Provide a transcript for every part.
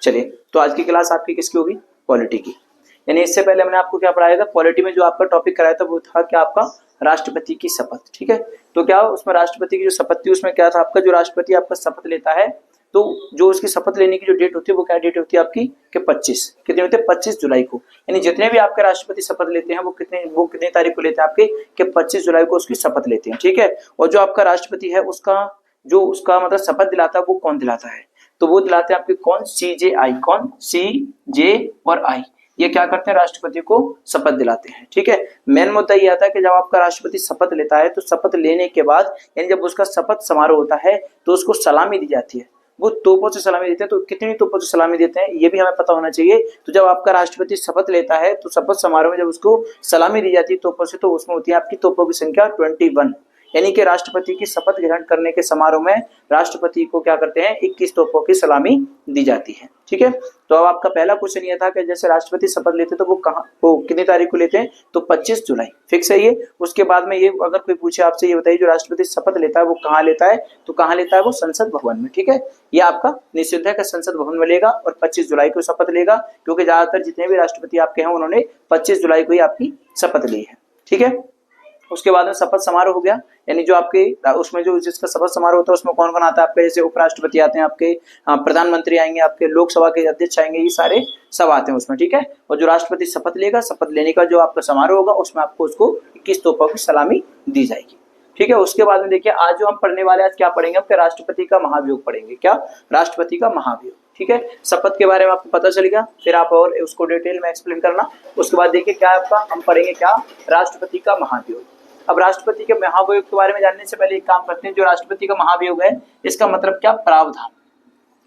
चलिए, तो आज की क्लास आपकी किसकी होगी? पॉलिटी की। यानी इससे पहले हमने आपको क्या पढ़ाया था? पॉलिटी में जो आपका टॉपिक कराया था वो था क्या आपका? राष्ट्रपति की शपथ। ठीक है, तो क्या उसमें राष्ट्रपति की जो शपथ थी उसमें क्या था आपका? जो राष्ट्रपति आपका शपथ लेता है तो जो उसकी शपथ लेने की जो डेट होती है वो क्या डेट होती है आपकी? कि 25 कितने होते हैं? 25 जुलाई को। यानी जितने भी आपके राष्ट्रपति शपथ लेते हैं वो कितने तारीख को लेते हैं आपके? कि 25 जुलाई को उसकी शपथ लेते हैं। ठीक है, और जो आपका राष्ट्रपति है उसका मतलब शपथ दिलाता है वो कौन दिलाता है? तो वो दिलाते हैं आपके कौन? CJI। कौन? CJ और I, ये क्या करते हैं? राष्ट्रपति को शपथ दिलाते हैं। ठीक है, मेन मुद्दा ये आता है कि जब आपका राष्ट्रपति शपथ लेता है तो शपथ लेने के बाद यानी जब उसका शपथ समारोह होता है तो उसको सलामी दी जाती है। वो तोपों से सलामी देते हैं। तो कितनी तोपों से सलामी देते हैं ये भी हमें पता होना चाहिए। तो जब आपका राष्ट्रपति शपथ लेता है तो शपथ समारोह में जब उसको सलामी दी जाती है तोपों से, तो उसमें होती है आपकी तोपों की संख्या 21। यानी कि राष्ट्रपति की शपथ ग्रहण करने के समारोह में राष्ट्रपति को क्या करते हैं? 21 तोपों की सलामी दी जाती है। ठीक है, तो अब आपका पहला क्वेश्चन ये था कि जैसे राष्ट्रपति शपथ लेते तो वो कितनी तारीख को लेते हैं? तो 25 जुलाई। फिक्स है ये। उसके बाद में ये अगर कोई पूछे आपसे, ये बताइए जो राष्ट्रपति शपथ लेता है वो कहाँ लेता है? तो कहाँ लेता है? वो संसद भवन में। ठीक है, ये आपका निश्चित है कि संसद भवन में लेगा और 25 जुलाई को शपथ लेगा, क्योंकि ज्यादातर जितने भी राष्ट्रपति आपके हैं उन्होंने 25 जुलाई को ही आपकी शपथ ली है। ठीक है, उसके बाद में शपथ समारोह हो गया। यानी जो आपके उसमें जो जिसका शपथ समारोह होता है उसमें कौन कौन आता है आपके? जैसे उपराष्ट्रपति आते हैं आपके, प्रधानमंत्री आएंगे आपके, लोकसभा के अध्यक्ष आएंगे, ये सारे सब आते हैं उसमें। ठीक है, और जो राष्ट्रपति शपथ लेगा, शपथ लेने का जो आपका समारोह होगा उसमें आपको उसको 21 तोपों की सलामी दी जाएगी। ठीक है, उसके बाद में देखिए आज जो हम पढ़ने वाले आज क्या पढ़ेंगे? आपके राष्ट्रपति का महाभियोग पढ़ेंगे। क्या? राष्ट्रपति का महाभियोग। ठीक है, शपथ के बारे में आपको पता चल गया, फिर आप और उसको डिटेल में एक्सप्लेन करना। उसके बाद देखिए क्या आपका हम पढ़ेंगे क्या? राष्ट्रपति का महाभियोग। अब राष्ट्रपति के महाभियोग के बारे में जानने से पहले एक काम करते हैं। जो राष्ट्रपति का महाभियोग है इसका मतलब क्या? प्रावधान।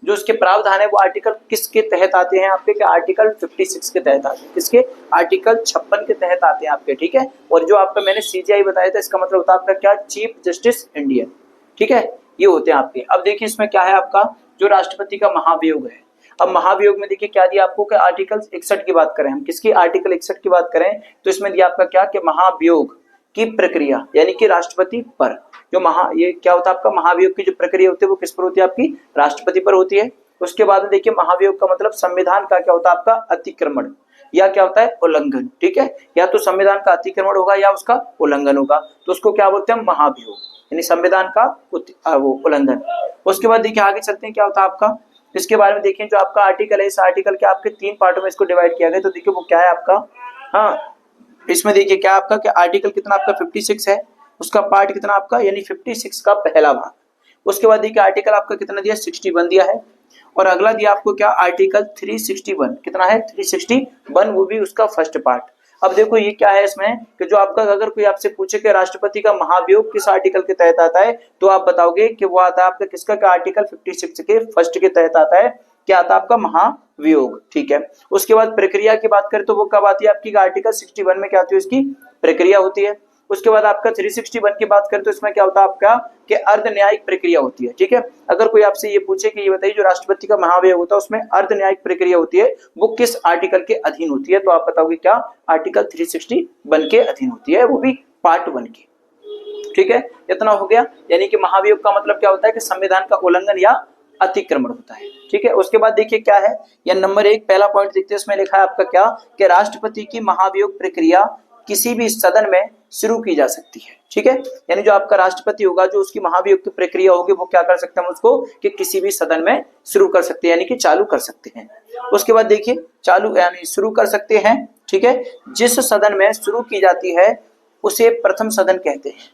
जो इसके प्रावधान है वो आर्टिकल किसके तहत आते हैं आपके? क्या? आर्टिकल 56 के तहत आते हैं। किसके? आर्टिकल 56 के तहत आते हैं आपके। ठीक है, और जो आपका मैंने CJI बताया था इसका मतलब होता है आपका क्या? Chief justice Indian. ठीक है, ये होते हैं आपके। अब देखिए इसमें क्या है आपका? जो राष्ट्रपति का महाभियोग है, अब महाभियोग में देखिए क्या दिया आपको? आर्टिकल 61 की बात करें हम, किसकी? आर्टिकल 61 की बात करें तो इसमें दिया आपका क्या? कि महाभियोग की प्रक्रिया, यानी कि राष्ट्रपति पर जो ये क्या होता है आपका? महाभियोग की जो प्रक्रिया होती है वो किस पर होती है आपकी? राष्ट्रपति पर होती है। उसके बाद में देखिए महाभियोग का मतलब संविधान का क्या होता है आपका? अतिक्रमण या क्या होता है? उल्लंघन। ठीक है, या तो संविधान का अतिक्रमण होगा या उसका उल्लंघन होगा, तो उसको क्या बोलते हैं? महाभियोग, यानी संविधान का वो उल्लंघन। उसके बाद देखिए आगे चलते हैं क्या होता है आपका? इसके बारे में देखिए जो आपका आर्टिकल है, इस आर्टिकल के आपके 3 पार्टों में इसको डिवाइड किया गया। तो देखिए वो क्या है आपका? हाँ, इसमें देखिए क्या आपका? क्या आर्टिकल कितना आपका? 56 है, उसका पार्ट कितना आपका? यानी 56 का पहला भाग। उसके बाद देखिए आर्टिकल आपका कितना दिया? 61 दिया है, और अगला दिया आपको क्या? आर्टिकल 361। कितना है? 361, वो भी उसका फर्स्ट पार्ट। अब देखो ये क्या है इसमें कि जो आपका अगर कोई आपसे पूछे कि राष्ट्रपति का महाभियोग किस आर्टिकल के तहत आता है तो आप बताओगे कि वो आता है आपका किसका? क्या? आर्टिकल 56 के फर्स्ट के तहत आता है। क्या आता है आपका? महाभियोग। ठीक है, उसके बाद प्रक्रिया की बात करें तो वो कब आती है आपकी? आर्टिकल 61 में क्या होती है? उसकी प्रक्रिया होती है। उसके बाद आपका 361 की बात करें तो इसमें क्या होता है आपका? कि अर्ध न्यायिक प्रक्रिया होती है। ठीक है, अगर कोई आपसे ये पूछे कि ये बताइए जो राष्ट्रपति का महाभियोग होता है उसमें अर्ध न्यायिक प्रक्रिया होती है वो किस आर्टिकल के अधीन होती है? तो आप बताओगे क्या? आर्टिकल 361 के अधीन होती है, वो भी पार्ट 1 के। ठीक है, इतना हो गया। यानी कि महाभियोग का मतलब क्या होता है? कि संविधान का उल्लंघन या अतिक्रमण होता है। ठीक है, उसके बाद देखिए क्या है? या नंबर 1 पहला पॉइंट देखते हैं, इसमें लिखा है आपका क्या? कि राष्ट्रपति की महाभियोग प्रक्रिया किसी भी सदन में शुरू की जा सकती है। ठीक है, यानी जो आपका राष्ट्रपति होगा जो उसकी महाभियोग की प्रक्रिया होगी वो क्या कर सकते हैं उसको? कि किसी भी सदन में शुरू कर सकते हैं, यानी कि चालू कर सकते हैं। उसके बाद देखिए चालू यानी शुरू कर सकते हैं। ठीक है, जिस सदन में शुरू की जाती है उसे प्रथम सदन कहते हैं।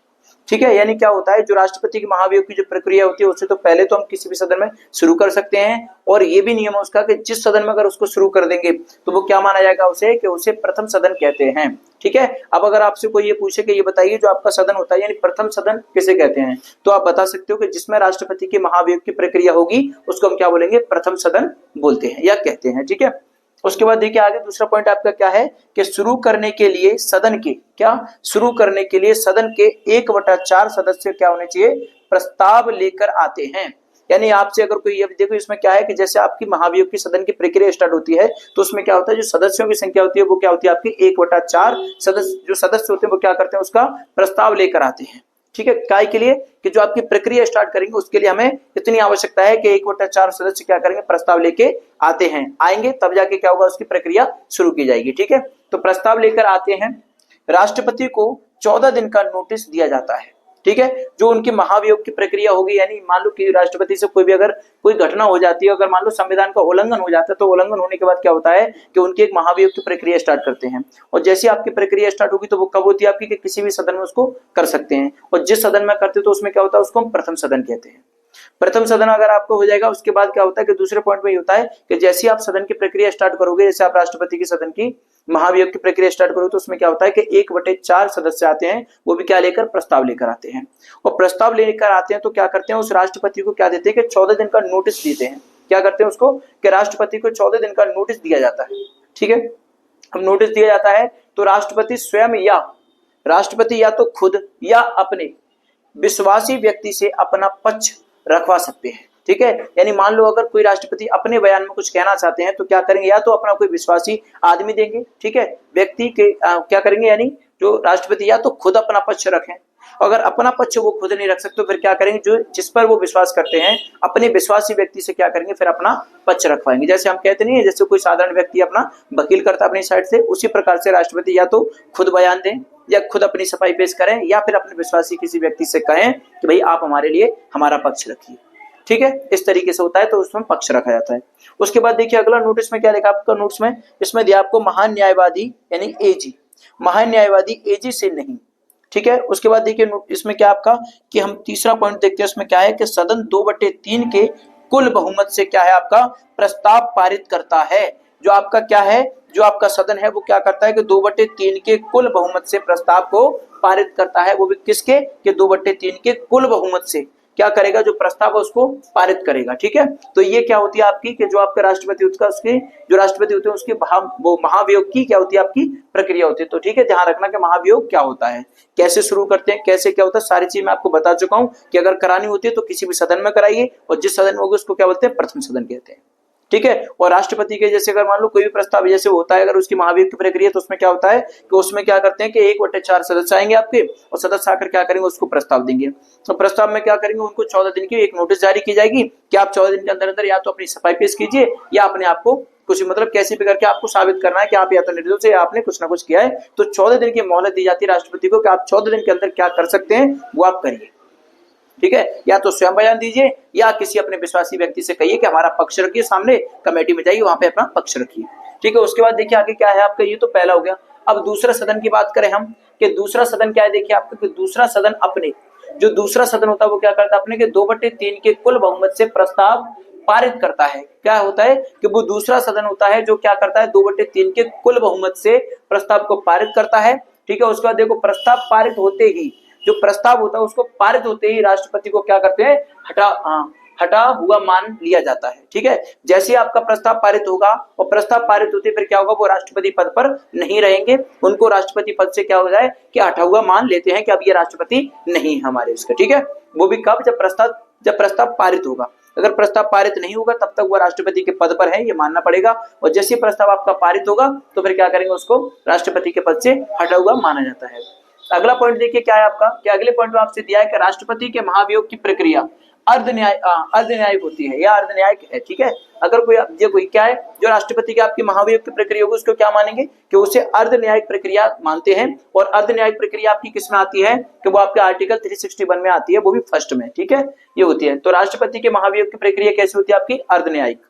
ठीक है, यानी क्या होता है? जो राष्ट्रपति की महाभियोग की जो प्रक्रिया होती है उससे तो पहले तो हम किसी भी सदन में शुरू कर सकते हैं, और ये भी नियम है उसका कि जिस सदन में अगर उसको शुरू कर देंगे तो वो क्या माना जाएगा? उसे कि उसे प्रथम सदन कहते हैं। ठीक है, अब अगर आपसे कोई ये पूछे कि ये बताइए जो आपका सदन होता है यानी प्रथम सदन किसे कहते हैं, तो आप बता सकते हो कि जिसमें राष्ट्रपति की महाभियोग की प्रक्रिया होगी उसको हम क्या बोलेंगे? प्रथम सदन बोलते हैं या कहते हैं। ठीक है, उसके बाद देखिए आगे दूसरा पॉइंट आपका क्या है? कि शुरू करने के लिए सदन के क्या? शुरू करने के लिए सदन के 1/4 सदस्य क्या होने चाहिए? प्रस्ताव लेकर आते हैं। यानी आपसे अगर कोई, अब देखो इसमें क्या है कि जैसे आपकी महाभियोग की सदन की प्रक्रिया स्टार्ट होती है तो उसमें क्या होता है? जो सदस्यों की संख्या होती है वो क्या होती है आपकी? 1/4 सदस्य जो सदस्य होते हैं वो क्या करते हैं? उसका प्रस्ताव लेकर आते हैं। ठीक है, काय के लिए कि जो आपकी प्रक्रिया स्टार्ट करेंगे उसके लिए हमें इतनी आवश्यकता है कि 1/4 सदस्य क्या करेंगे, प्रस्ताव लेके आते हैं, आएंगे तब जाके क्या होगा, उसकी प्रक्रिया शुरू की जाएगी। ठीक है, तो प्रस्ताव लेकर आते हैं, राष्ट्रपति को 14 दिन का नोटिस दिया जाता है। ठीक है, जो उनकी महाभियोग की प्रक्रिया होगी, यानी मान लो कि राष्ट्रपति से कोई भी अगर कोई घटना हो जाती है, अगर मान लो संविधान का उल्लंघन हो जाता है, तो उल्लंघन होने के बाद क्या होता है कि उनकी एक महाभियोग की प्रक्रिया स्टार्ट करते हैं, और जैसी आपकी प्रक्रिया स्टार्ट होगी तो वो कब होती है आपकी, कि किसी भी सदन में उसको कर सकते हैं, और जिस सदन में करते तो उसमें क्या होता है, उसको हम प्रथम सदन कहते हैं। प्रथम सदन अगर आपको हो जाएगा, उसके बाद क्या होता है कि दूसरे पॉइंट में ये होता है कि जैसे आप सदन की प्रक्रिया स्टार्ट करोगे, जैसे आप राष्ट्रपति की सदन की महाभियोग की प्रक्रिया स्टार्ट करोगे, तो उसमें क्या होता है कि 1/4 सदस्य आते हैं, वो भी क्या लेकर, प्रस्ताव लेकर आते हैं, और प्रस्ताव लेकर आते हैं तो क्या करते हैं, उस राष्ट्रपति को क्या देते हैं कि 14 दिन का नोटिस देते हैं। क्या करते हैं उसको, कि राष्ट्रपति को 14 दिन का नोटिस दिया जाता है। ठीक है, अब नोटिस दिया जाता है तो राष्ट्रपति स्वयं या तो खुद या अपने विश्वासी व्यक्ति से अपना पक्ष रखवा सकते हैं। ठीक है, यानी मान लो अगर कोई राष्ट्रपति अपने बयान में कुछ कहना चाहते हैं तो क्या करेंगे, या तो अपना कोई विश्वासी आदमी देंगे, ठीक है, व्यक्ति के क्या करेंगे, यानी जो राष्ट्रपति या तो खुद अपना पक्ष रखें, अगर अपना पक्ष वो खुद नहीं रख सकते तो फिर क्या करेंगे, जो जिस पर वो विश्वास करते हैं अपने विश्वासी व्यक्ति से क्या करेंगे, फिर अपना पक्ष रखवाएंगे। जैसे हम कहते नहीं है, जैसे कोई साधारण व्यक्ति अपना वकील करता अपनी साइड से, उसी प्रकार से राष्ट्रपति या तो खुद बयान दें या खुद अपनी सफाई पेश करें, या फिर अपने विश्वासी किसी व्यक्ति से कहें कि भाई आप हमारे लिए हमारा पक्ष रखिए। ठीक है, इस तरीके से होता है, तो उसमें पक्ष रखा जाता है। उसके बाद देखिए अगला नोटिस में क्या लिखा आपका, नोटिस में इसमें दिया आपको महान न्यायवादी यानी एजी, महान न्यायवादी एजी से नहीं। ठीक है, उसके बाद देखिए इसमें क्या आपका कि हम तीसरा पॉइंट देखते हैं, इसमें क्या है कि सदन 2/3 के कुल बहुमत से क्या है आपका प्रस्ताव पारित करता है। जो आपका क्या है, जो आपका सदन है वो क्या करता है कि 2/3 के कुल बहुमत से प्रस्ताव को पारित करता है, वो भी किसके, कि 2/3 के कुल बहुमत से क्या करेगा, जो प्रस्ताव है उसको पारित करेगा। ठीक है, तो ये क्या होती है आपकी कि जो आपका राष्ट्रपति उसका उसके जो राष्ट्रपति होते हैं उसके वो महाभियोग की क्या होती है आपकी प्रक्रिया होती है। तो ठीक है, ध्यान रखना कि महाभियोग क्या होता है, कैसे शुरू करते हैं, कैसे क्या होता है, सारी चीज मैं आपको बता चुका हूं कि अगर करानी होती है तो किसी भी सदन में कराइए, और जिस सदन में होगी उसको क्या बोलते हैं, प्रथम सदन कहते हैं। ठीक है, और राष्ट्रपति के जैसे अगर मान लो कोई भी प्रस्ताव जैसे होता है, अगर उसकी महाभियोग की प्रक्रिया, तो उसमें क्या होता है कि उसमें क्या करते हैं कि 1/4 सदस्य आएंगे आपके, और सदस्य आकर क्या करेंगे, उसको प्रस्ताव देंगे। तो प्रस्ताव में क्या करेंगे, उनको 14 दिन की एक नोटिस जारी की जाएगी कि आप 14 दिन के अंदर अंदर या तो अपनी सफाई पेश कीजिए, या अपने आप को कुछ मतलब कैसे भी करके आपको साबित करना है कि आप या तो निर्दोष है या आपने कुछ ना कुछ किया है। तो 14 दिन की मोहलत दी जाती है राष्ट्रपति को कि आप 14 दिन के अंदर क्या कर सकते हैं वो आप करिए। ठीक है, या तो स्वयं बयान दीजिए या किसी अपने विश्वासी व्यक्ति से कहिए कि हमारा पक्ष रखिए, सामने कमेटी में जाइए वहां पे अपना पक्ष रखिए। ठीक है, उसके बाद देखिए आगे क्या है आपका, ये तो पहला हो गया। अब दूसरा सदन की बात करें हम कि दूसरा सदन क्या है, देखिए आपका कि दूसरा सदन अपने जो दूसरा सदन होता है वो क्या करता है अपने के 2/3 के कुल बहुमत से प्रस्ताव पारित करता है। क्या होता है कि वो दूसरा सदन होता है जो क्या करता है 2/3 के कुल बहुमत से प्रस्ताव को पारित करता है। ठीक है, उसके बाद देखो प्रस्ताव पारित होते ही जो प्रस्ताव होता है उसको पारित होते ही राष्ट्रपति को क्या करते हैं, हटा हुआ मान लिया जाता है। ठीक है, जैसे आपका प्रस्ताव पारित होगा और प्रस्ताव पारित होते फिर क्या होगा, वो राष्ट्रपति पद पर नहीं रहेंगे, उनको राष्ट्रपति पद से क्या हो जाए कि हटा हुआ मान लेते हैं कि अब ये राष्ट्रपति नहीं हमारे इसका। ठीक है, वो भी कब, जब प्रस्ताव पारित होगा। अगर प्रस्ताव पारित नहीं होगा तब तक वो राष्ट्रपति के पद पर है, ये मानना पड़ेगा। और जैसे प्रस्ताव आपका पारित होगा तो फिर क्या करेंगे, उसको राष्ट्रपति के पद से हटा हुआ माना जाता है। अगला पॉइंट देखिए क्या है आपका, कि अगले पॉइंट में आपसे दिया है कि राष्ट्रपति के महाभियोग की प्रक्रिया अर्धन्यायिक होती है या अर्धन्यायिक है। ठीक है, अगर कोई क्या है जो राष्ट्रपति की आपकी महाभियोग की प्रक्रिया होगी उसको क्या मानेंगे कि उसे अर्धन्यायिक प्रक्रिया मानते हैं। और अर्धन्यायिक प्रक्रिया आपकी किसमें आती है कि वो आपके आर्टिकल 361 में आती है, वो भी फर्स्ट में। ठीक है, ये होती है। तो राष्ट्रपति के महाभियोग की प्रक्रिया कैसी होती है आपकी, अर्धन्यायिक।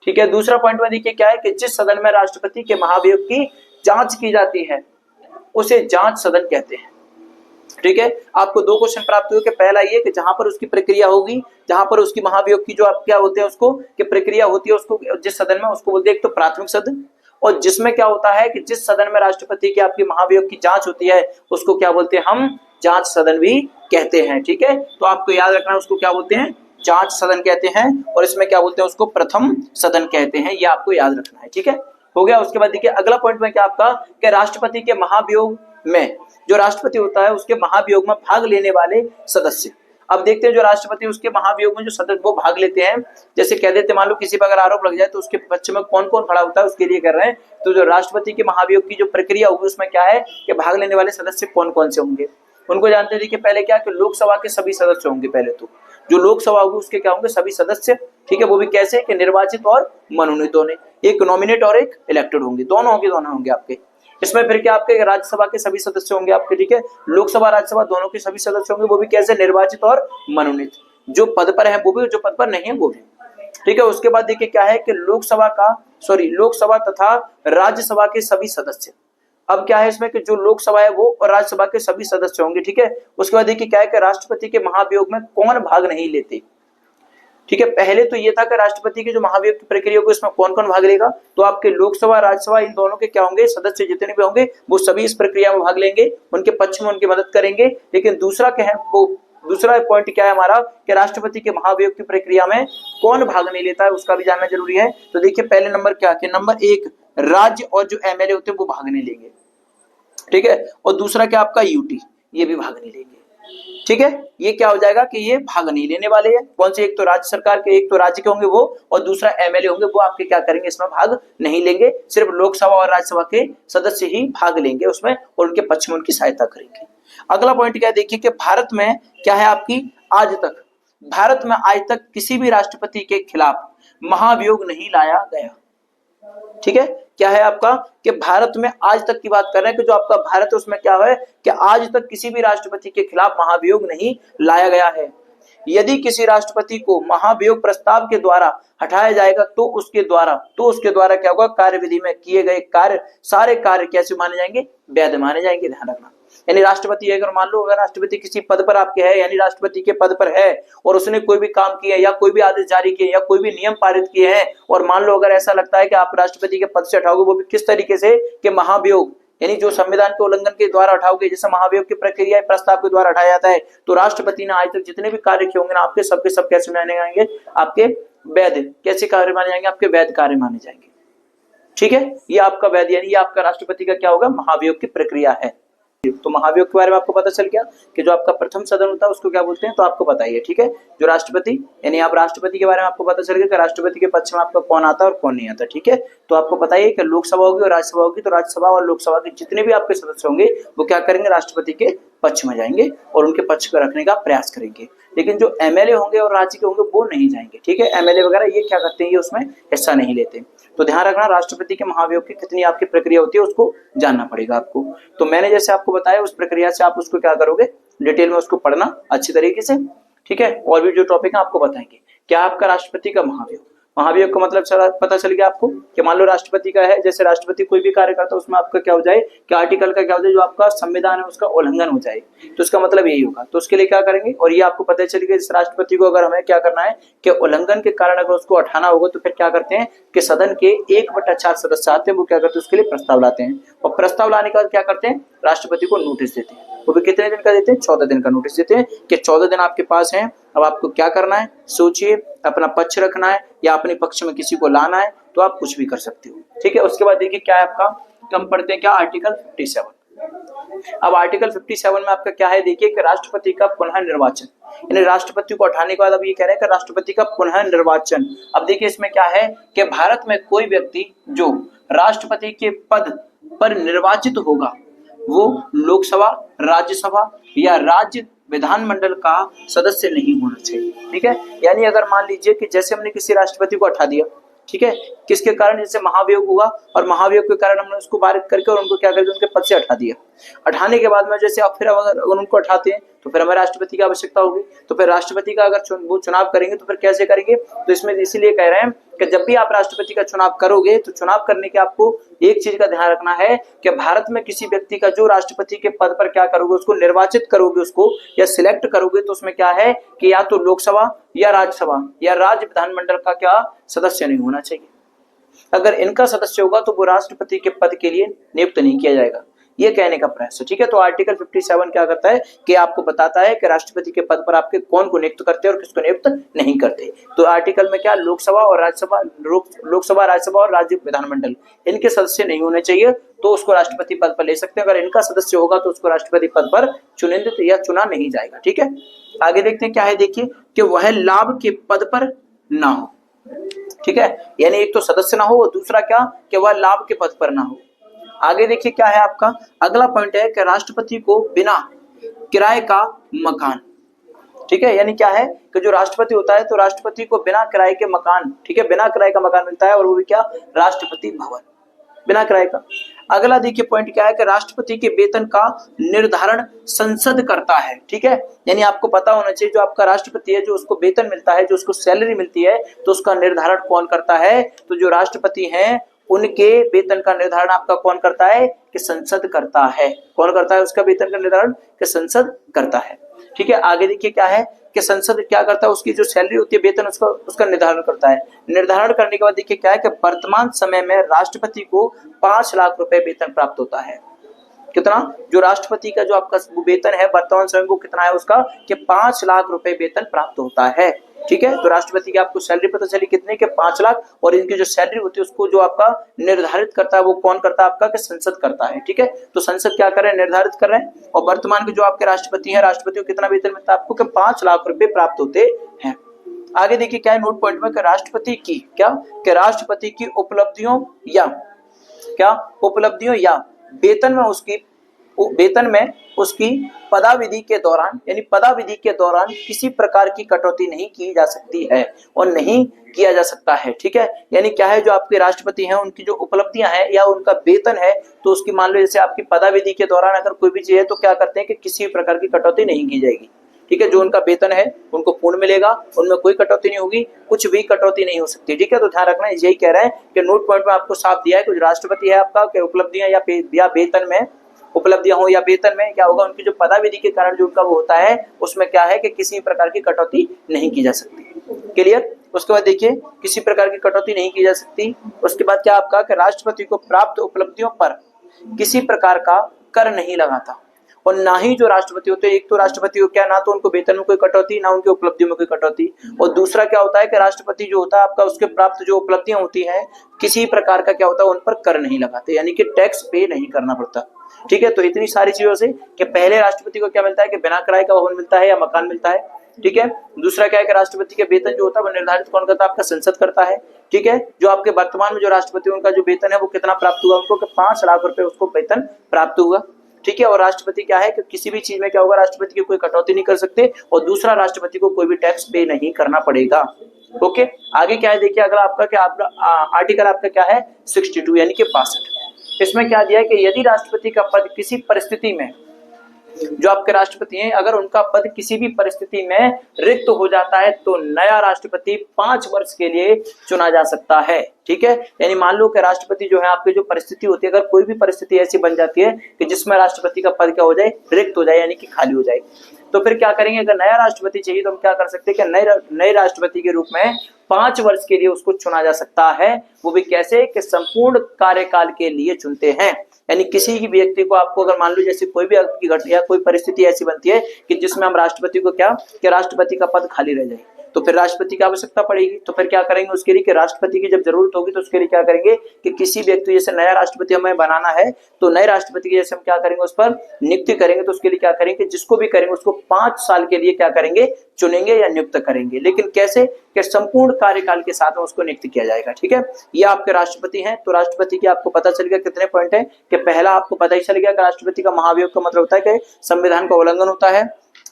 ठीक है, दूसरा पॉइंट में देखिए क्या है कि जिस सदन में राष्ट्रपति के महाभियोग की जांच की जाती है उसे जांच सदन कहते हैं। ठीक है, आपको दो क्वेश्चन प्राप्त हुए कि पहला ये कि जहां पर उसकी प्रक्रिया होगी, जहां पर उसकी महाभियोग की जो आप क्या होते हैं उसको कि प्रक्रिया होती है, उसको जिस सदन में उसको बोलते हैं एक तो प्राथमिक सदन, और जिसमें क्या होता है कि जिस सदन में राष्ट्रपति की आपकी महाभियोग की जांच होती है उसको क्या बोलते हैं, हम जांच सदन भी कहते हैं। ठीक है, तो आपको याद रखना है उसको क्या बोलते हैं, जांच सदन कहते हैं, और इसमें क्या बोलते हैं उसको प्रथम सदन कहते हैं, ये आपको याद रखना है। ठीक है, हो गया। उसके बाद देखिए अगला पॉइंट में क्या आपका कि राष्ट्रपति के महाभियोग में जो राष्ट्रपति होता है उसके महाभियोग में भाग लेने वाले सदस्य। अब देखते हैं जो राष्ट्रपति उसके महाभियोग में जो सदस्य वो भाग लेते हैं, जैसे कह देते मान लो किसी पर अगर आरोप लग जाए तो उसके पक्ष में कौन कौन खड़ा होता है उसके लिए कर रहे हैं। तो जो राष्ट्रपति के महाभियोग की जो प्रक्रिया होगी उसमें क्या है कि भाग लेने वाले सदस्य कौन कौन से होंगे। उनको जानते हैं। देखिए पहले क्या कि लोकसभा के सभी सदस्य होंगे, पहले तो जो लोकसभा होगी उसके क्या होंगे, सभी सदस्य, ठीक है। वो भी कैसे कि निर्वाचित और मनोनीत दोनों, एक नॉमिनेट और एक इलेक्टेड होंगे, दोनों होंगे आपके। इसमें फिर क्या आपके राज्यसभा के सभी सदस्य होंगे आपके, ठीक है। लोकसभा राज्यसभा दोनों के सभी सदस्य होंगे, वो भी कैसे, निर्वाचित और मनोनीत, जो पद पर है वो भी, जो पद पर नहीं है वो भी, ठीक है। उसके बाद देखिए क्या है कि लोकसभा तथा राज्यसभा के सभी सदस्य। अब क्या है इसमें कि जो लोकसभा है वो और राज्यसभा के सभी सदस्य होंगे, ठीक है। उसके बाद देखिए क्या है कि राष्ट्रपति के महाभियोग में कौन भाग नहीं लेते, ठीक है। पहले तो ये था कि राष्ट्रपति की जो महाभियोग की प्रक्रिया होगी उसमें कौन कौन भाग लेगा, तो आपके लोकसभा राज्यसभा इन दोनों के क्या होंगे, सदस्य जितने भी होंगे वो सभी इस प्रक्रिया में भाग लेंगे, उनके पक्ष में उनकी मदद करेंगे। लेकिन दूसरा क्या है, वो दूसरा पॉइंट क्या है हमारा कि राष्ट्रपति के महाभियोग की प्रक्रिया में कौन भाग नहीं लेता है, उसका भी जानना जरूरी है। तो देखिए पहले नंबर क्या कि नंबर 1 राज्य और जो एमएलए होते हैं वो भाग नहीं लेंगे, ठीक है। और दूसरा क्या आपका यूटी, ये भी भाग नहीं लेंगे, ठीक है। ये क्या हो जाएगा कि ये भाग नहीं लेने वाले हैं। कौन से, एक तो राज्य सरकार के, एक तो राज्य के होंगे वो, और दूसरा एमएलए होंगे वो आपके क्या करेंगे, इसमें भाग नहीं लेंगे। सिर्फ लोकसभा और राज्यसभा के सदस्य ही भाग लेंगे उसमें और उनके पक्ष में उनकी सहायता करेंगे। अगला पॉइंट क्या है, देखिए कि भारत में क्या है आपकी, भारत में आज तक किसी भी राष्ट्रपति के खिलाफ महाभियोग नहीं लाया गया, ठीक है। क्या है आपका कि भारत में आज तक की बात कर रहे हैं कि जो आपका भारत है उसमें क्या है कि आज तक किसी भी राष्ट्रपति के खिलाफ महाभियोग नहीं लाया गया है। यदि किसी राष्ट्रपति को महाभियोग प्रस्ताव के द्वारा हटाया जाएगा तो उसके द्वारा क्या होगा, कार्यविधि में किए गए कार्य, सारे कार्य कैसे माने जाएंगे, वैध माने जाएंगे, ध्यान रखना। यानी राष्ट्रपति अगर मान लो, अगर राष्ट्रपति किसी पद पर आपके है, यानी राष्ट्रपति के पद पर है और उसने कोई भी काम किया या कोई भी आदेश जारी किए या कोई भी नियम पारित किए हैं, और मान लो अगर ऐसा लगता है कि आप राष्ट्रपति के पद से हटाओगे, वो भी किस तरीके से कि महाभियोग, यानी जो संविधान के उल्लंघन के द्वारा हटाओगे, जैसे महाभियोग की प्रक्रिया प्रस्ताव के द्वारा हटाया जाता है, तो राष्ट्रपति ने आज तक जितने भी कार्य किए होंगे ना आपके, सबके सब कैसे माने जाएंगे, आपके वैध, कैसे कार्य माने जाएंगे, आपके वैध कार्य माने जाएंगे, ठीक है। ये आपका वैध, यानी ये आपका राष्ट्रपति का क्या होगा, महाभियोग की प्रक्रिया है। तो महाभियोग के बारे में आपको पता चल गया कि जो आपका प्रथम सदन होता है उसको क्या बोलते हैं, तो आपको बताइए, ठीक है। जो राष्ट्रपति, यानी आप राष्ट्रपति के बारे में आपको पता चल गया कि राष्ट्रपति के पक्ष में आपका कौन आता है और कौन नहीं आता, ठीक है। तो आपको बताइए कि लोकसभा होगी और राज्यसभा होगी, तो राज्यसभा और लोकसभा के जितने भी आपके सदस्य होंगे वो क्या करेंगे, राष्ट्रपति के पक्ष में जाएंगे और उनके पक्ष को रखने का प्रयास करेंगे। लेकिन जो एमएलए होंगे और राज्य के होंगे वो नहीं जाएंगे, ठीक है। एमएलए वगैरह ये क्या करते हैं, ये उसमें हिस्सा नहीं लेते। तो ध्यान रखना, राष्ट्रपति के महाभियोग की कितनी आपकी प्रक्रिया होती है उसको जानना पड़ेगा आपको। तो मैंने जैसे आपको बताया उस प्रक्रिया से आप उसको क्या करोगे, डिटेल में उसको पढ़ना अच्छी तरीके से, ठीक है। और भी जो टॉपिक है आपको बताएंगे। क्या आपका राष्ट्रपति का महाभियोग, महाभियोग का मतलब पता चल गया आपको कि मान लो राष्ट्रपति का है, जैसे राष्ट्रपति कोई भी कार्य करता है उसमें आपका क्या हो जाए कि आर्टिकल का क्या हो जाए, जो आपका संविधान है उसका उल्लंघन हो जाए, तो इसका मतलब यही होगा। तो उसके लिए क्या करेंगे, और ये आपको पता चल गया, इस राष्ट्रपति को अगर हमें क्या करना है कि उल्लंघन के कारण अगर उसको हटाना होगा तो फिर क्या करते हैं कि सदन के 1/4 सदस्य आते हैं, वो क्या करते हैं उसके लिए प्रस्ताव लाते हैं, और प्रस्ताव लाने के बाद क्या करते हैं, राष्ट्रपति को नोटिस देते हैं। वो भी कितने दिन का देते हैं, 14 दिन का नोटिस देते हैं कि 14 दिन आपके पास हैं, अब आपको क्या करना है, सोचिए, अपना पक्ष रखना है या अपने पक्ष में किसी को लाना है तो आप कुछ भी कर सकते हो, ठीक है। उसके बाद देखिए क्या है आपका, हम पढ़ते हैं क्या, आर्टिकल 57। अब आर्टिकल 57 में आपका क्या है, देखिए कि राष्ट्रपति का पुनः निर्वाचन, यानी राष्ट्रपति को हटाने के बाद अब ये कह रहे हैं कि राष्ट्रपति का पुनः निर्वाचन। अब देखिए इसमें क्या है कि भारत में कोई व्यक्ति जो राष्ट्रपति के पद पर निर्वाचित होगा वो लोकसभा, राज्यसभा या राज्य विधानमंडल का सदस्य नहीं होना चाहिए, ठीक है। यानी अगर मान लीजिए कि जैसे हमने किसी राष्ट्रपति को हटा दिया, ठीक है, किसके कारण, जैसे महाभियोग हुआ और महाभियोग के कारण हमने उसको पारित करके और उनको क्या करके उनके पद से हटा दिया। हटाने के बाद में जैसे अब फिर अगर उनको हटाते हैं तो फिर हमें राष्ट्रपति की आवश्यकता होगी, तो फिर राष्ट्रपति का अगर वो चुनाव करेंगे तो फिर कैसे करेंगे, तो इसमें इसीलिए कह रहे हैं कि जब भी आप राष्ट्रपति का चुनाव करोगे तो चुनाव करने के आपको एक चीज का ध्यान रखना है कि भारत में किसी व्यक्ति का जो राष्ट्रपति के पद पर क्या करोगे, उसको निर्वाचित करोगे, उसको या सिलेक्ट करोगे, तो उसमें क्या है कि या तो लोकसभा या राज्यसभा या राज्य विधानमंडल का क्या सदस्य नहीं होना चाहिए। अगर इनका सदस्य होगा तो वो राष्ट्रपति के पद के लिए नियुक्त नहीं किया जाएगा, ये कहने का प्रयास है, ठीक है। तो आर्टिकल 57 क्या करता है कि आपको बताता है कि राष्ट्रपति के पद पर आपके कौन को नियुक्त करते हैं और किसको नियुक्त नहीं करते। तो आर्टिकल में क्या, लोकसभा और राज्यसभा, लोकसभा, राज्यसभा और राज्य विधानमंडल इनके सदस्य नहीं होने चाहिए, तो उसको राष्ट्रपति पद पर ले सकते हैं। अगर इनका सदस्य होगा तो उसको राष्ट्रपति पद पर चुनिंदित या चुना नहीं जाएगा, ठीक है। आगे देखते हैं क्या है, देखिए कि वह लाभ के पद पर ना हो, ठीक है। यानी एक तो सदस्य ना हो और दूसरा क्या कि वह लाभ के पद पर ना हो। आगे देखिए क्या है आपका अगला पॉइंट है कि राष्ट्रपति को बिना किराए का मकान। ठीक है, यानी क्या है कि जो राष्ट्रपति होता है तो राष्ट्रपति को बिना किराए के मकान, ठीक है, बिना किराए का मकान मिलता है, और वो भी क्या, राष्ट्रपति भवन, बिना किराए का। अगला देखिए पॉइंट क्या है कि राष्ट्रपति के वेतन का निर्धारण संसद करता है। ठीक है, यानी आपको पता होना चाहिए जो आपका राष्ट्रपति है, जो उसको वेतन मिलता है, जो उसको सैलरी मिलती है, तो उसका निर्धारण कौन करता है, तो जो राष्ट्रपति हैं उनके वेतन का निर्धारण आपका कौन करता है, कि संसद करता है। कौन करता है उसका वेतन का निर्धारण, कि संसद करता है। ठीक है, आगे देखिए क्या है कि संसद क्या करता है, उसकी जो सैलरी होती है, वेतन, उसका निर्धारण करता है। निर्धारण करने के बाद देखिए क्या है कि वर्तमान समय में राष्ट्रपति को 5 लाख रुपए वेतन प्राप्त होता है। कितना, जो राष्ट्रपति का जो आपका वेतन है वर्तमान समय वो कितना है उसका, कि 5 लाख रुपए वेतन प्राप्त होता है। ठीक है, तो राष्ट्रपति की आपको सैलरी पता चली कितने के, 5 लाख, और इनकी जो सैलरी होती है उसको जो आपका निर्धारित करता है वो कौन करता है, आपका, कि संसद करता है। ठीक है, तो संसद क्या कर रहे हैं, निर्धारित कर रहे हैं। और वर्तमान के जो आपके राष्ट्रपति हैं, राष्ट्रपति को कितना वेतन मिलता है आपको, कि 5 लाख रुपए प्राप्त होते हैं। आगे देखिए क्या है नोट पॉइंट में, कि राष्ट्रपति की क्या, कि राष्ट्रपति की उपलब्धियों या वेतन में उसकी पदाविधि के दौरान, यानी पदाविधि के दौरान किसी प्रकार की कटौती नहीं की जा सकती है और नहीं किया जा सकता है। ठीक है, यानी क्या है, जो आपके राष्ट्रपति हैं उनकी जो उपलब्धियां हैं या उनका वेतन है, तो उसकी मान लो जैसे आपकी पदाविधि के दौरान अगर कोई भी चीज है तो क्या करते हैं कि किसी प्रकार की कटौती नहीं की जाएगी। ठीक है, जो उनका वेतन है उनको पूर्ण मिलेगा, उनमें कोई कटौती नहीं होगी, कुछ भी कटौती नहीं हो सकती। ठीक है, तो ध्यान रखना, यही कह रहे हैं कि नोट पॉइंट में आपको साफ दिया है कि राष्ट्रपति है आपका, कि उपलब्धियां या वेतन में, उपलब्धियां हो या वेतन में क्या होगा, उनकी जो पदाविधि के कारण जो उनका वो होता है उसमें क्या है कि किसी प्रकार की कटौती नहीं की जा सकती। क्लियर। उसके बाद देखिए किसी प्रकार की कटौती नहीं की जा सकती। उसके बाद क्या आपका, कि राष्ट्रपति को प्राप्त उपलब्धियों पर किसी प्रकार का कर नहीं लगाता, और ना ही जो राष्ट्रपति होते हैं, एक तो राष्ट्रपति को क्या, ना तो उनको वेतन में कोई कटौती, ना उनकी उपलब्धियों में कोई कटौती, और दूसरा क्या होता है कि राष्ट्रपति जो होता है आपका, उसके प्राप्त जो उपलब्धियां होती हैं किसी प्रकार का क्या होता है, उन पर कर नहीं लगाते, यानी कि टैक्स पे नहीं करना पड़ता। ठीक है, तो इतनी सारी चीजों से कि पहले राष्ट्रपति को क्या मिलता है, कि बिना किराए का भवन मिलता है या मकान मिलता है। ठीक है, दूसरा क्या है कि राष्ट्रपति के वेतन जो होता है वो निर्धारित कौन करता है, आपका संसद करता है। ठीक है, जो आपके वर्तमान में जो राष्ट्रपति उनका जो वेतन है वो कितना प्राप्त हुआ उनको, कि 5 लाख रुपए उसको वेतन प्राप्त हुआ। ठीक है, और राष्ट्रपति क्या है कि किसी भी चीज में क्या होगा, राष्ट्रपति की कोई कटौती नहीं कर सकते, और दूसरा राष्ट्रपति को कोई भी टैक्स पे नहीं करना पड़ेगा। ओके, आगे क्या है देखिए अगला आपका, क्या आपका आर्टिकल आपका क्या है 62 यानी कि 62। इसमें क्या दिया है कि यदि राष्ट्रपति का पद किसी परिस्थिति में, जो आपके राष्ट्रपति हैं अगर उनका पद किसी भी परिस्थिति में रिक्त हो जाता है तो नया राष्ट्रपति 5 वर्ष के लिए चुना जा सकता है। ठीक है, यानी मान लो कि राष्ट्रपति जो है आपकी जो परिस्थिति होती है, अगर कोई भी परिस्थिति ऐसी बन जाती है कि जिसमें राष्ट्रपति का पद क्या हो जाए, रिक्त हो जाए, यानी कि खाली हो जाए, तो फिर क्या करेंगे, अगर नया राष्ट्रपति चाहिए तो हम क्या कर सकते हैं कि नए राष्ट्रपति के रूप में 5 वर्ष के लिए उसको चुना जा सकता है। वो भी कैसे, कि संपूर्ण कार्यकाल के लिए चुनते हैं। यानी किसी भी व्यक्ति को आपको अगर मान लो जैसे कोई भी आपकी घटना या कोई परिस्थिति ऐसी बनती है कि जिसमें हम राष्ट्रपति को क्या, कि राष्ट्रपति का पद खाली रह जाए, तो फिर राष्ट्रपति की आवश्यकता पड़ेगी, तो फिर क्या करेंगे उसके लिए, कि राष्ट्रपति की जब जरूरत होगी तो उसके लिए क्या करेंगे कि किसी व्यक्ति, जैसे नया राष्ट्रपति हमें बनाना है तो नए राष्ट्रपति की जैसे हम क्या करेंगे उस पर नियुक्ति करेंगे, तो उसके लिए क्या करेंगे, जिसको भी करेंगे उसको 5 साल के लिए क्या करेंगे, चुनेंगे या नियुक्त करेंगे, लेकिन कैसे, कि संपूर्ण कार्यकाल के साथ में उसको नियुक्त किया जाएगा। ठीक है, ये आपके राष्ट्रपति हैं। तो राष्ट्रपति की आपको पता चल गया कितने पॉइंट है, कि पहला आपको पता ही चल गया कि राष्ट्रपति का महाभियोग का मतलब होता है कि संविधान का उल्लंघन होता है।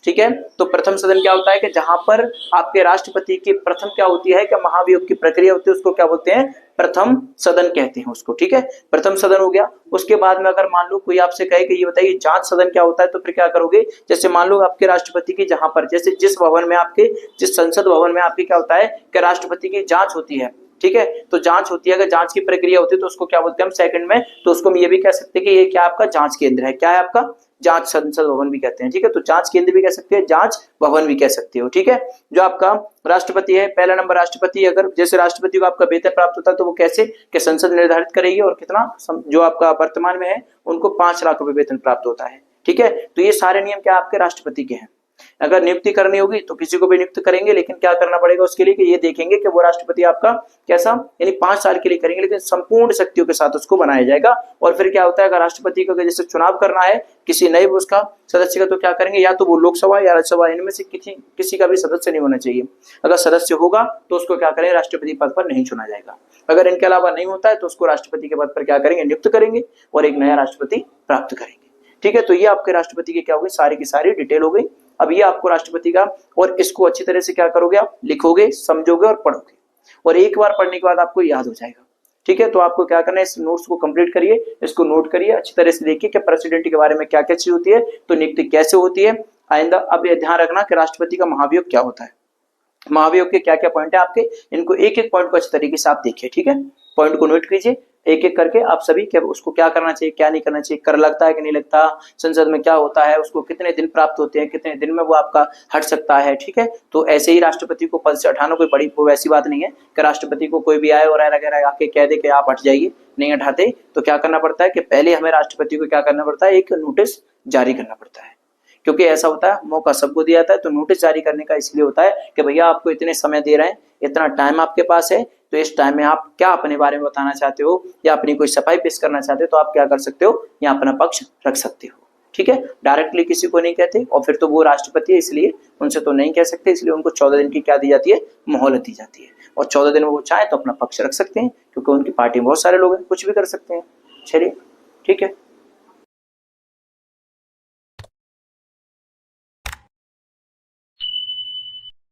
ठीक है, तो प्रथम सदन क्या होता है, कि जहां पर आपके राष्ट्रपति की प्रथम क्या होती है, कि महाभियोग की प्रक्रिया होती है, उसको क्या बोलते हैं, प्रथम सदन कहते हैं उसको। ठीक है, प्रथम सदन हो गया। उसके बाद में अगर मान लो कोई आपसे कहे कि ये बताइए जांच सदन क्या होता है, तो फिर क्या करोगे, जैसे मान लो आपके राष्ट्रपति की जहां पर जैसे जिस भवन में आपके, जिस संसद भवन में आपकी क्या होता है कि राष्ट्रपति की जांच होती है। ठीक है, तो जांच होती है, अगर जांच की प्रक्रिया होती है तो उसको क्या बोलते हैं हम सेकंड में, तो उसको हम ये भी कह सकते हैं कि ये क्या आपका जांच केंद्र है, क्या है आपका, जांच संसद भवन भी कहते हैं। ठीक है, तो जांच केंद्र भी कह सकते हैं, जांच भवन भी कह सकते हो। ठीक है, जो आपका राष्ट्रपति है, पहला नंबर राष्ट्रपति, अगर जैसे राष्ट्रपति को आपका वेतन प्राप्त होता है तो वो कैसे, कि संसद निर्धारित करेगी, और कितना, जो आपका वर्तमान में है उनको 5 लाख रुपए वेतन प्राप्त होता है। ठीक है, तो ये सारे नियम क्या आपके राष्ट्रपति के हैं। अगर नियुक्ति करनी होगी तो किसी को भी नियुक्त करेंगे, लेकिन क्या करना पड़ेगा उसके लिए, कि ये देखेंगे कि वो राष्ट्रपति आपका कैसा, यानी 5 साल के लिए करेंगे, लेकिन संपूर्ण शक्तियों के साथ उसको बनाया जाएगा। और फिर क्या होता है, अगर राष्ट्रपति को जैसे चुनाव करना है किसी नए उसका सदस्य का, तो क्या करेंगे, या तो वो लोकसभा या राज्यसभा, इनमें से किसी का भी सदस्य नहीं होना चाहिए। अगर सदस्य होगा तो उसको क्या करेंगे, राष्ट्रपति पद पर नहीं चुना जाएगा। अगर इनके अलावा नहीं होता है तो उसको राष्ट्रपति के पद पर क्या करेंगे, नियुक्त करेंगे और एक नया राष्ट्रपति प्राप्त करेंगे। ठीक है। तो ये आपके राष्ट्रपति की क्या हो गई, सारी की सारी डिटेल हो गई। अब ये आपको राष्ट्रपति का, और इसको अच्छी तरह से क्या करोगे आप, लिखोगे, समझोगे और पढ़ोगे, और एक बार पढ़ने के बाद आपको याद हो जाएगा। ठीक है। तो आपको क्या करना है, इस नोट्स को कंप्लीट करिए, इसको नोट करिए, अच्छी तरह से देखिए कि प्रेसिडेंट के बारे में क्या क्या चीज होती है, तो नियुक्ति कैसे होती है आइंदा। अब ये ध्यान रखना कि राष्ट्रपति का महाभियोग क्या होता है, महाभियोग के क्या क्या पॉइंट है आपके, इनको एक एक पॉइंट को अच्छी तरीके से आप देखिए। ठीक है। पॉइंट को नोट कीजिए एक एक करके आप सभी, क्या उसको क्या करना चाहिए, क्या नहीं करना चाहिए, कर लगता है कि नहीं लगता, संसद में क्या होता है, उसको कितने दिन प्राप्त होते हैं, कितने दिन में वो आपका हट सकता है। ठीक है। तो ऐसे ही राष्ट्रपति को पद से हटाना कोई बड़ी वो वैसी बात नहीं है कि राष्ट्रपति को कोई भी आए और आके कह दे कि आप हट जाइए, नहीं हटाते। तो क्या करना पड़ता है कि पहले हमें राष्ट्रपति को क्या करना पड़ता है, एक नोटिस जारी करना पड़ता है, क्योंकि ऐसा होता है मौका सबको दिया जाता है। तो नोटिस जारी करने का इसलिए होता है कि भैया आपको इतने समय दे रहे हैं, इतना टाइम आपके पास है, तो इस टाइम में आप क्या अपने बारे में बताना चाहते हो या अपनी कोई सफाई पेश करना चाहते हो, तो आप क्या कर सकते हो, या अपना पक्ष रख सकते हो। ठीक है। डायरेक्टली किसी को नहीं कहते, और फिर तो वो राष्ट्रपति है इसलिए उनसे तो नहीं कह सकते, इसलिए उनको 14 दिन की क्या दी जाती है, मोहलत दी जाती है, और 14 दिन में वो चाहे तो अपना पक्ष रख सकते हैं, क्योंकि उनकी पार्टी में बहुत सारे लोग हैं, कुछ भी कर सकते हैं। चलिए ठीक है।